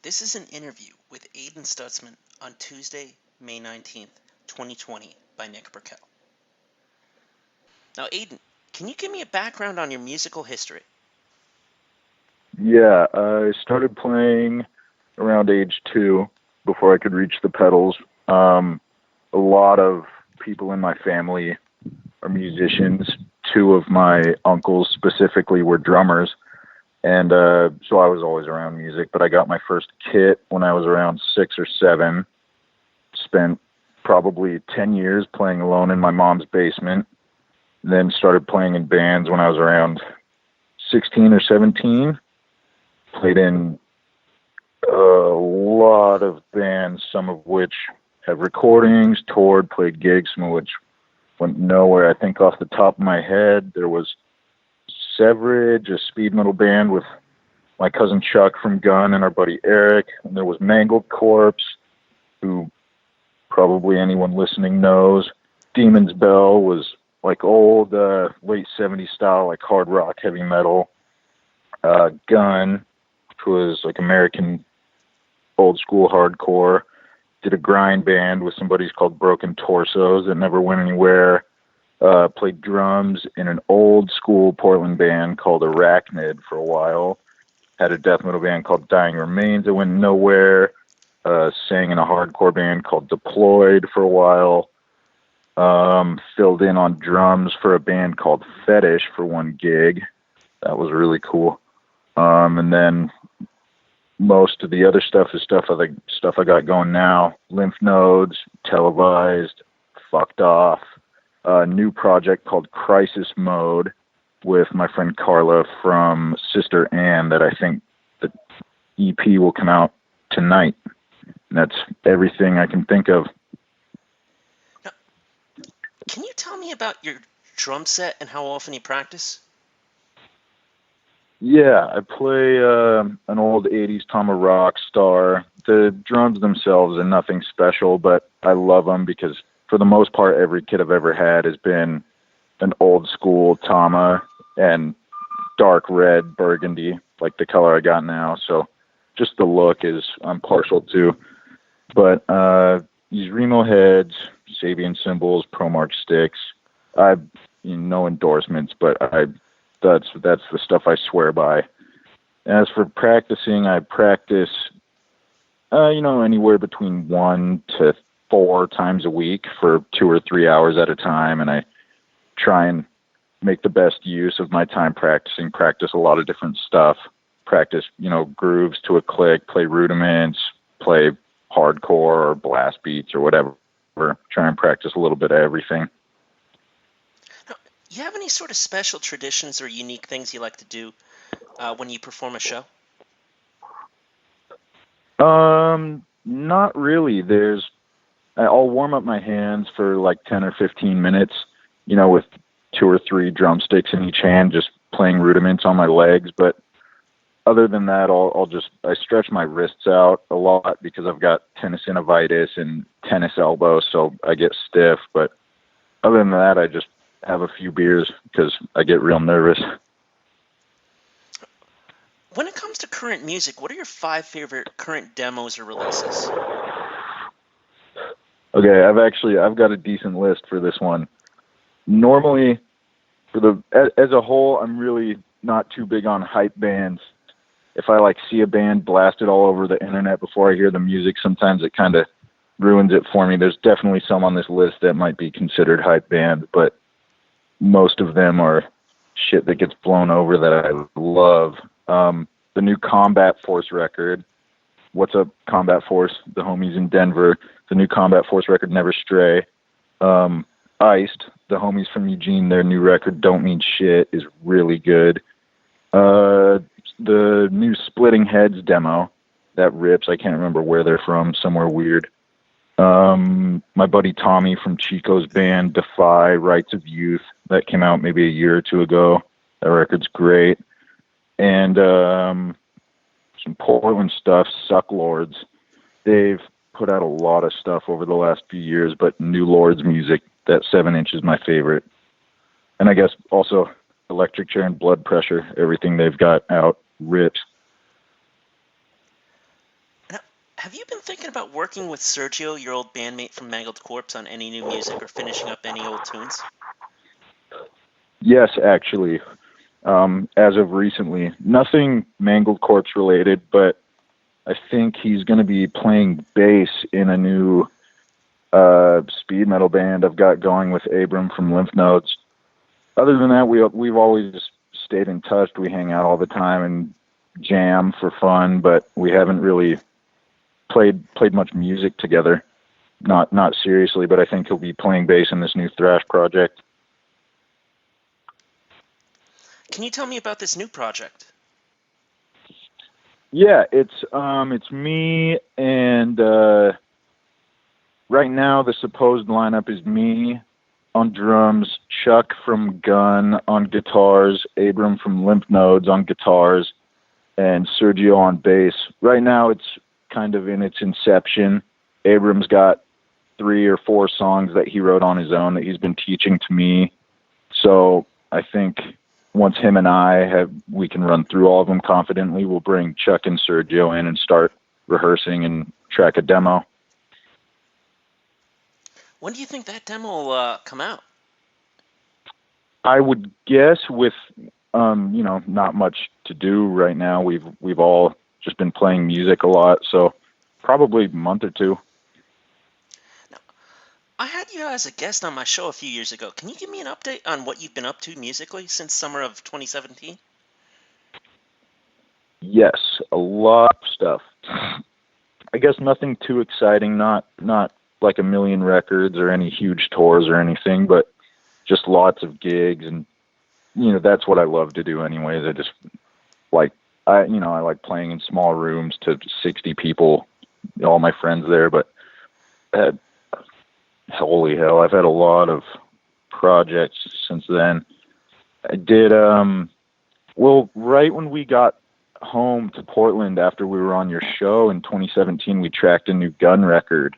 This is an interview with Aidan Stutzman on Tuesday, May 19th, 2020 by Nick Burkell. Now, Aidan, can you give me a background on your musical history? Yeah, I started playing around age 2 before I could reach the pedals. A lot of people in my family are musicians. 2 of my uncles specifically were drummers. And so I was always around music, but I got my first kit when I was around 6 or 7. Spent probably 10 years playing alone in my mom's basement. Then started playing in bands when I was around 16 or 17. Played in a lot of bands, some of which have recordings, toured, played gigs, some of which went nowhere. I think off the top of my head, there was Severage, a speed metal band with my cousin Chuck from Gun and our buddy Eric. And there was Mangled Corpse, who probably anyone listening knows. Demon's Bell was like old, late 70s style, like hard rock, heavy metal. Gun, which was like American old school hardcore. Did a grind band with some buddies called Broken Torsos that never went anywhere. Played drums in an old school Portland band called Arachnid for a while. Had a death metal band called Dying Remains that went nowhere. Sang in a hardcore band called Deployed for a while. Filled in on drums for a band called Fetish for one gig. That was really cool. And then most of the other stuff is stuff I got going now. Lymph Nodes, Televised, Fukd Off. A new project called Crisis Mode with my friend Carla from Sister Anne that I think the EP will come out tonight. And that's everything I can think of. Now, can you tell me about your drum set and how often you practice? Yeah, I play an old 80s Tama Rockstar. The drums themselves are nothing special, but I love them because for the most part, every kit I've ever had has been an old school Tama and dark red burgundy, like the color I got now. So just the look is I'm partial to. But these Remo heads, Sabian cymbals, ProMark sticks. No endorsements, but that's the stuff I swear by. As for practicing, I practice, anywhere between 1 to 4 times a week for 2 or 3 hours at a time, and I try and make the best use of my time practicing. Practice a lot of different stuff. Practice, grooves to a click. Play rudiments. Play hardcore or blast beats or whatever. Try and practice a little bit of everything. Now, you have any sort of special traditions or unique things you like to do when you perform a show? Not really. I'll warm up my hands for like 10 or 15 minutes, with 2 or 3 drumsticks in each hand, just playing rudiments on my legs. But other than that, I stretch my wrists out a lot because I've got tenosynovitis and tennis elbow, so I get stiff. But other than that, I just have a few beers because I get real nervous. When it comes to current music, what are your 5 favorite current demos or releases? Okay, I've got a decent list for this one. Normally, as a whole, I'm really not too big on hype bands. If I see a band blasted all over the internet before I hear the music, sometimes it kind of ruins it for me. There's definitely some on this list that might be considered hype bands, but most of them are shit that gets blown over that I love. The new Combat Force record. What's up, Combat Force? The homies in Denver. The new Combat Force record, Never Stray. Iced, the homies from Eugene, their new record, Don't Mean Shit, is really good. The new Splitting Heads demo, that rips. I can't remember where they're from, somewhere weird. My buddy Tommy from Chico's band, Defy, Rights of Youth, that came out maybe a year or 2 ago. That record's great. And some Portland stuff, Suck Lords. They've put out a lot of stuff over the last few years, but New Lords music, that 7-inch is my favorite. And I guess also Electric Chair and Blood Pressure, everything they've got out rips. Have you been thinking about working with Sergio, your old bandmate from Mangled Corpse, on any new music or finishing up any old tunes? Yes, actually. As of recently, nothing Mangled Corpse related, but I think he's going to be playing bass in a new speed metal band I've got going with Abram from Lymph Nodes. Other than that, we've always stayed in touch. We hang out all the time and jam for fun, but we haven't really played much music together. Not seriously, but I think he'll be playing bass in this new thrash project. Can you tell me about this new project? Yeah, it's me and right now the supposed lineup is me on drums, Chuck from Gun on guitars, Abram from Lymph Nodes on guitars, and Sergio on bass. Right now it's kind of in its inception. Abram's got 3 or 4 songs that he wrote on his own that he's been teaching to me. So I think once him and we can run through all of them confidently, we'll bring Chuck and Sergio in and start rehearsing and track a demo. When do you think that demo will come out? I would guess with not much to do right now. We've all just been playing music a lot, so probably a month or 2. Now, I had you as a guest on my show a few years ago. Can you give me an update on what you've been up to musically since summer of 2017? Yes, a lot of stuff. I guess nothing too exciting, not like a million records or any huge tours or anything, but just lots of gigs, and that's what I love to do anyways. I just I like playing in small rooms to 60 people, all my friends there, but holy hell, I've had a lot of projects since then. I did right when we got home to Portland after we were on your show in 2017, we tracked a new Gun record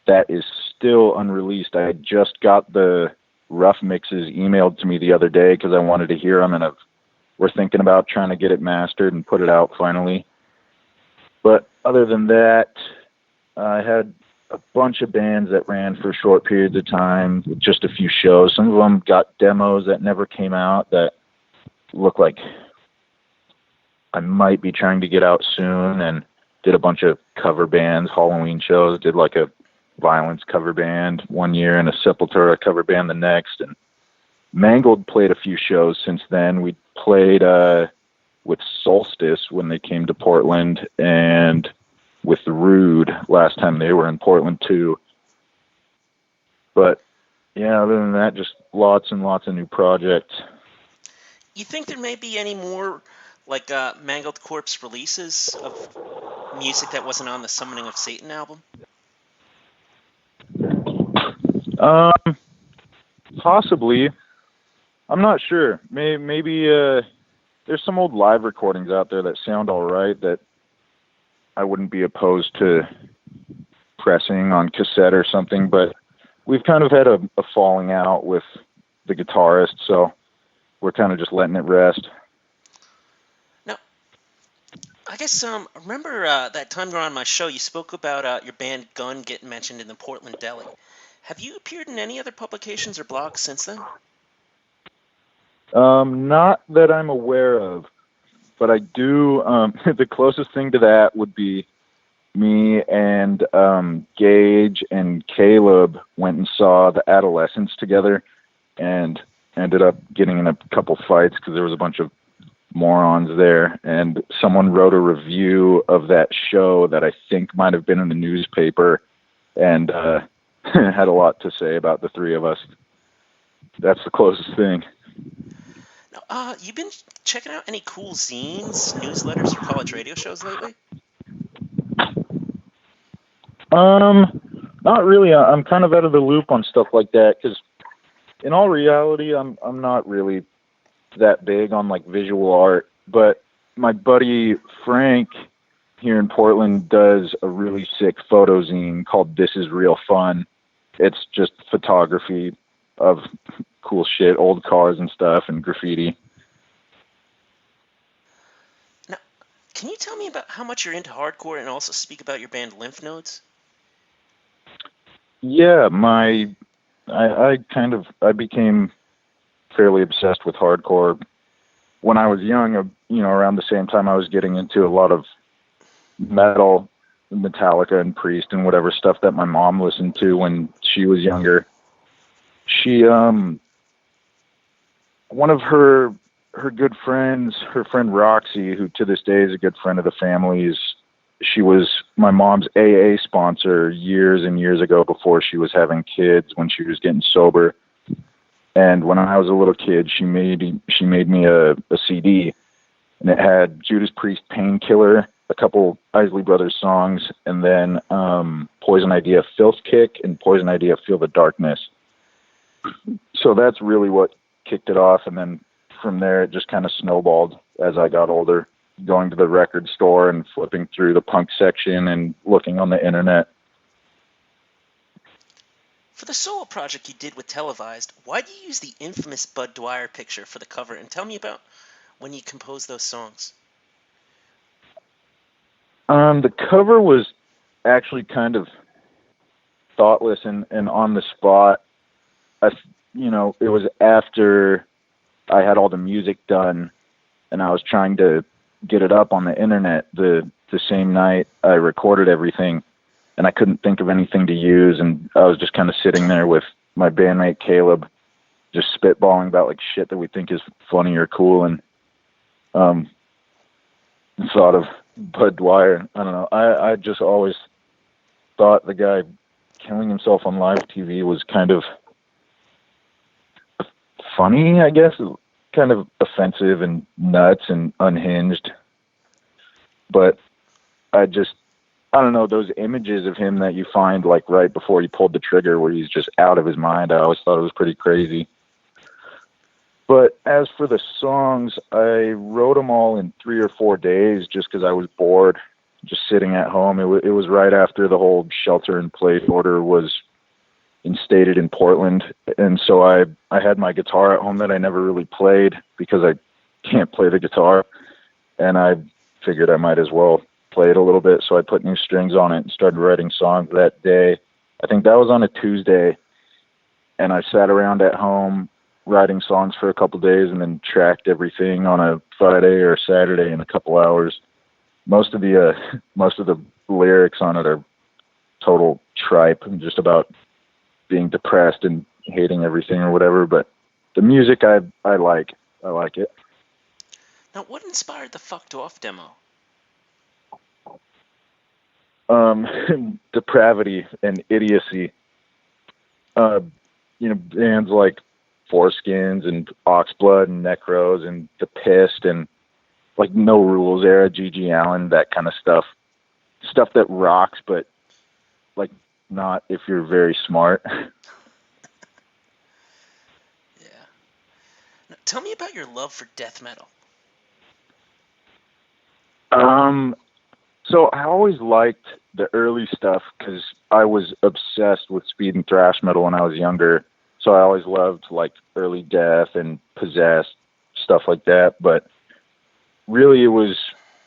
that is still unreleased. I just got the rough mixes emailed to me the other day because I wanted to hear them, and we're thinking about trying to get it mastered and put it out finally. But other than that, I had a bunch of bands that ran for short periods of time with just a few shows. Some of them got demos that never came out that look like I might be trying to get out soon, and did a bunch of cover bands, Halloween shows, did like a Violence cover band one year and a Sepultura cover band the next, and Mangled played a few shows since then. We played with Solstice when they came to Portland, and with Rude last time they were in Portland too. But yeah, other than that, just lots and lots of new projects. You think there may be any more like Mangled Corpse releases of music that wasn't on the Summoning of Satan album? Possibly. I'm not sure. Maybe there's some old live recordings out there that sound all right that I wouldn't be opposed to pressing on cassette or something, but we've kind of had a falling out with the guitarist, so we're kind of just letting it rest. Now, I guess remember that time you were on my show, you spoke about your band Gun getting mentioned in the Portland Deli. Have you appeared in any other publications or blogs since then? Not that I'm aware of, but I do. The closest thing to that would be me and Gage and Caleb went and saw The Adolescents together, and ended up getting in a couple fights because there was a bunch of morons there, and someone wrote a review of that show that I think might have been in the newspaper, and had a lot to say about the 3 of us. That's the closest thing. Now, you been checking out any cool zines, newsletters, or college radio shows lately? Not really. I'm kind of out of the loop on stuff like that because, in all reality, I'm not really that big on like visual art. But my buddy Frank here in Portland does a really sick photo zine called This Is Real Fun. It's just photography of cool shit, old cars and stuff, and graffiti. Now, Can you tell me about how much you're into hardcore and also speak about your band Lymph Nodes? Yeah, I became fairly obsessed with hardcore when I was young. Around the same time I was getting into a lot of metal, Metallica and Priest and whatever stuff that my mom listened to when she was younger. She one of her good friends, her friend Roxy, who to this day is a good friend of the family's, she was my mom's AA sponsor years and years ago before she was having kids, when she was getting sober. And when I was a little kid, she made me a CD, and it had Judas Priest Painkiller, a couple Isley Brothers songs, and then Poison Idea Filth Kick and Poison Idea Feel the Darkness. So that's really what kicked it off, and then from there it just kind of snowballed as I got older, going to the record store and flipping through the punk section and looking on the internet. For the solo project you did with Televised, why did you use the infamous Bud Dwyer picture for the cover? And tell me about when you composed those songs. The cover was actually kind of thoughtless and on the spot. It was after I had all the music done and I was trying to get it up on the internet the same night I recorded everything, and I couldn't think of anything to use, and I was just kind of sitting there with my bandmate Caleb, just spitballing about like shit that we think is funny or cool, and thought of Bud Dwyer. I don't know. I just always thought the guy killing himself on live TV was kind of funny, I guess, kind of offensive and nuts and unhinged. But I don't know, those images of him that you find like right before he pulled the trigger where he's just out of his mind, I always thought it was pretty crazy. But as for the songs, I wrote them all in 3 or 4 days just because I was bored, just sitting at home. It was right after the whole shelter-in-place order was instated in Portland, and so I had my guitar at home that I never really played because I can't play the guitar, and I figured I might as well play it a little bit, so I put new strings on it and started writing songs that day. I think that was on a Tuesday, and I sat around at home writing songs for a couple days and then tracked everything on a Friday or Saturday in a couple hours. Most of the lyrics on it are total tripe and just about being depressed and hating everything or whatever, but the music I like it. Now, what inspired the Fukd Off demo? Depravity and idiocy. Bands like Foreskins and Oxblood and Necros and The Pissed and like No Rules era, G.G. Allen, that kind of stuff. Stuff that rocks, but like not if you're very smart. Yeah. Now, tell me about your love for death metal. So I always liked the early stuff because I was obsessed with speed and thrash metal when I was younger. So I always loved like early Death and Possessed, stuff like that. But really it was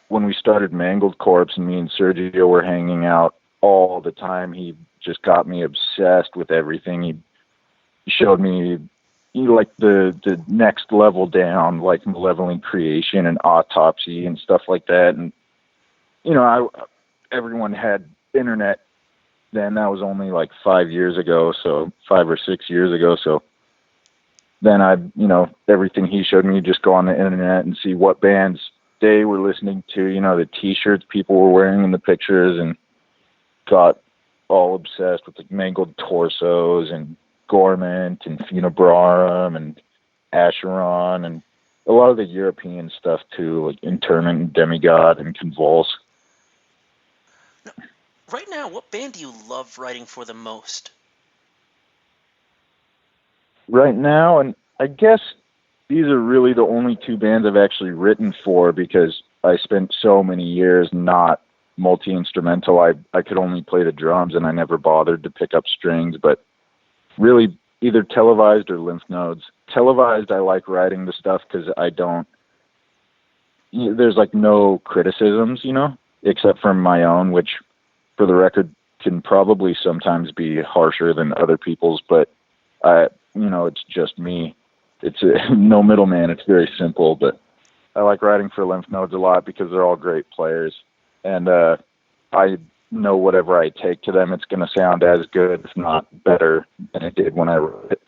when we started Mangled Corpse and me and Sergio were hanging out all the time. He just got me obsessed with everything. He showed me like the next level down, like Malevolent Creation and Autopsy and stuff like that. And everyone had internet then. That was only like 5 years ago, so 5 or 6 years ago. So then everything he showed me, just go on the internet and see what bands they were listening to, the t-shirts people were wearing in the pictures, and got all obsessed with like Mangled Torsos and Gorment and Funebrarum and Acheron and a lot of the European stuff too, like Interment and Demigod and Convulse. Now, right now, what band do you love writing for the most? Right now, and I guess these are really the only 2 bands I've actually written for because I spent so many years not multi-instrumental. I could only play the drums and I never bothered to pick up strings, but really either Televised or Lymph Nodes. Televised, I like writing the stuff because I don't there's like no criticisms, except for my own, which for the record can probably sometimes be harsher than other people's, but it's just me. It's no middleman. It's very simple, but I like writing for Lymph Nodes a lot because they're all great players, and I know whatever I take to them, it's going to sound as good, if not better, than it did when I wrote it.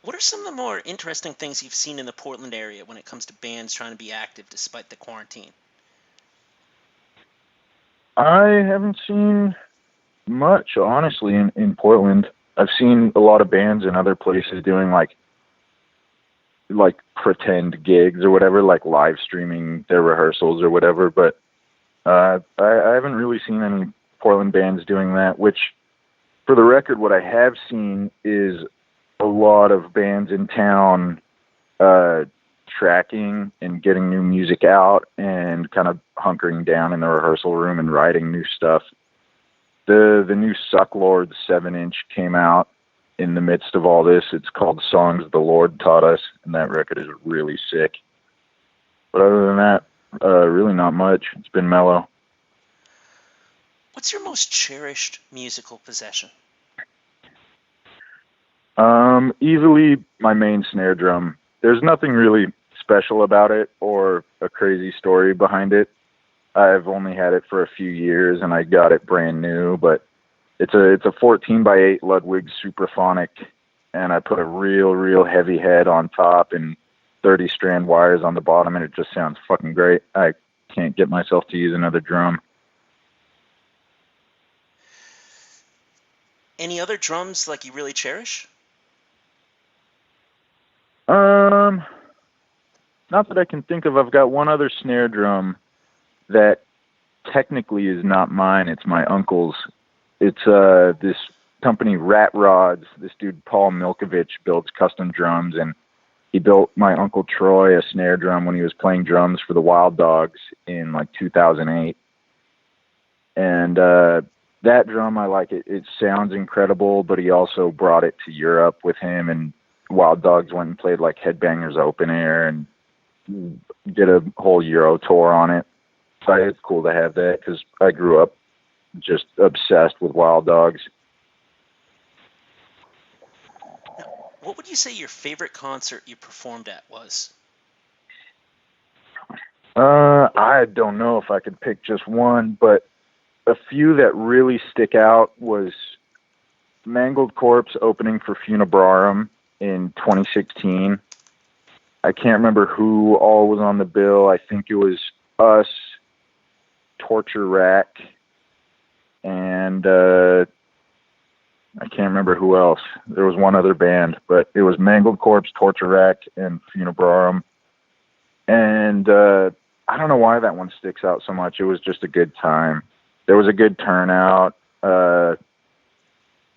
What are some of the more interesting things you've seen in the Portland area when it comes to bands trying to be active despite the quarantine? I haven't seen much, honestly, in Portland. I've seen a lot of bands in other places doing like pretend gigs or whatever, like live streaming their rehearsals or whatever, but I haven't really seen any Portland bands doing that, which, for the record, what I have seen is a lot of bands in town tracking and getting new music out and kind of hunkering down in the rehearsal room and writing new stuff. The new Sucklord 7-inch came out in the midst of all this. It's called Songs the Lord Taught Us, and that record is really sick. But other than that, really not much. It's been mellow. What's your most cherished musical possession? Easily my main snare drum. There's nothing really special about it or a crazy story behind it. I've only had it for a few years and I got it brand new, but it's a 14x8 Ludwig Supraphonic, and I put a real heavy head on top and 30 strand wires on the bottom, and it just sounds fucking great. I can't get myself to use another drum. Any other drums like you really cherish? Not that I can think of. I've got one other snare drum that technically is not mine. It's my uncle's. It's this company, Rat Rods. This dude, Paul Milkovich, builds custom drums, and he built my Uncle Troy a snare drum when he was playing drums for the Wild Dogs in like 2008. And that drum, I like it. It sounds incredible, but he also brought it to Europe with him, and Wild Dogs went and played like Headbangers Open Air and did a whole Euro tour on it. So it's cool to have that because I grew up just obsessed with Wild Dogs. Now, what would you say your favorite concert you performed at was? I don't know if I could pick just one, but a few that really stick out was Mangled Corpse opening for Funebrarum in 2016. I can't remember who all was on the bill. I think it was us, Torture Rack, and I can't remember who else. There was one other band, but it was Mangled Corpse, Torture Rack, and Funebrarum. And I don't know why that one sticks out so much. It was just a good time. There was a good turnout.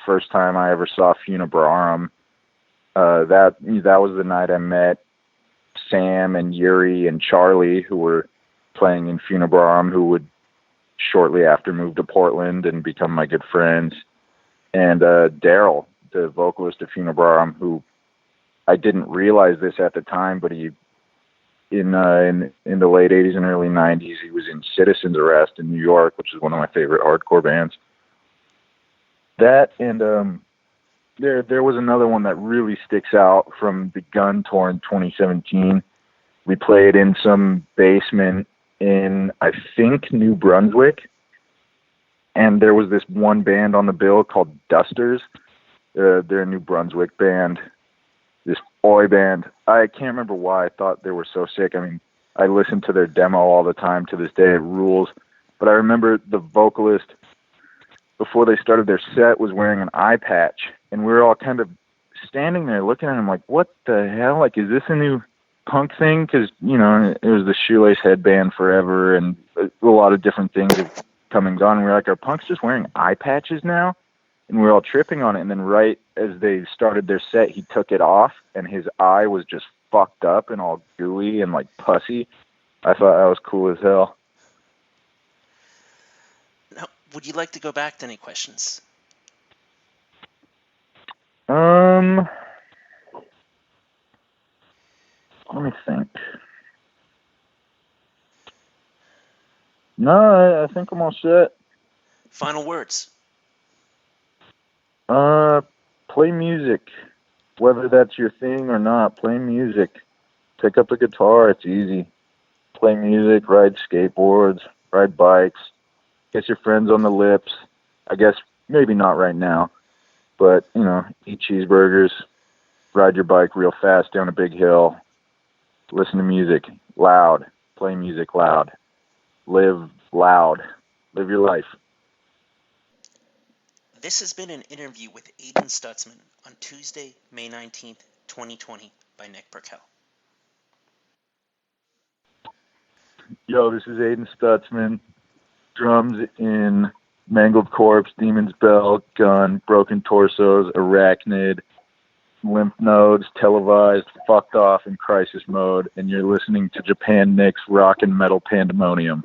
First time I ever saw Funebrarum. That was the night I met Sam and Yuri and Charlie, who were playing in Funebrarum, who would shortly after move to Portland and become my good friends. And Daryl, the vocalist of Funebrarum, who I didn't realize this at the time, but he in the late 80s and early 90s, he was in Citizen's Arrest in New York, which is one of my favorite hardcore bands. That and there was another one that really sticks out from the Gun tour in 2017. We played in some basement in, I think, New Brunswick, and there was this one band on the bill called Dusters. They're a New Brunswick band, this Oi band. I can't remember why I thought they were so sick. I mean, I listen to their demo all the time to this day. It rules. But I remember the vocalist, before they started their set, was wearing an eye patch, and we were all kind of standing there looking at him like, what the hell? Like, is this a new punk thing? Because, it was the Shoelace Headband forever, and a lot of different things have come and gone. And we were like, are punks just wearing eye patches now? And we were all tripping on it. And then right as they started their set, he took it off, and his eye was just fucked up and all gooey and like pussy. I thought that was cool as hell. Now, would you like to go back to any questions? Let me think. No, I think I'm all set. Final words. Play music. Whether that's your thing or not, play music. Pick up a guitar, it's easy. Play music, ride skateboards, ride bikes, kiss your friends on the lips. I guess maybe not right now, but, eat cheeseburgers, ride your bike real fast down a big hill, listen to music loud, play music loud, live loud, live your life. This has been an interview with Aidan Stutzman on Tuesday, May 19th, 2020 by Nick Burkell. Yo, this is Aidan Stutzman. Drums in Mangled Corpse, Demon's Bell, Gun, Broken Torsos, Arachnid, Lymph Nodes, Televised, Fukd Off, and Crisis Mode, and you're listening to Japan Nick's Rock and Metal Pandemonium.